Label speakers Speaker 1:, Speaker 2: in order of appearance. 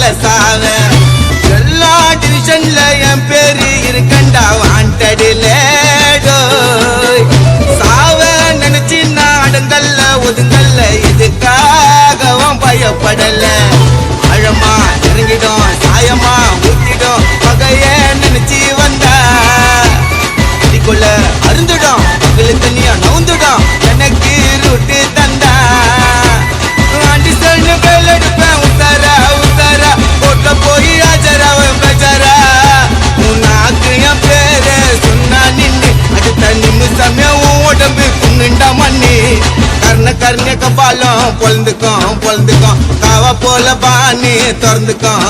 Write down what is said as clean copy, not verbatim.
Speaker 1: போல சாவ எல்லா டிவிஷன்ல என் பேரு இருக்கண்டா வாண்டடில சாவ நினைச்சு நான் அடங்கல்ல ஒதுங்கல்ல இதுக்காகவும் பயப்படல ஆழமா இறங்கிடும் சாயமா ஊத்திடும் பகைய நினைச்சு வந்தா இதுக்குள்ள அருந்துடும் பகலு தண்ணியா நவுந்துடும் எனக்கு ரூட்டு தந்தா ஆண்டி சொல்லு பேல் எடுப்பேன் உத்தாரா உத்தாரா போட்ட போய் ஆஜராவன் பேஜாரா உன்னாக்கு என் பேரு சொன்னா நின்னு அடுத்த நிமிஷமே உடம்பு குன்னுண்டா மண்ணி கர்ண கபாலம் பொழுந்துக்கும் காவ போல பாணி திறந்துக்கும்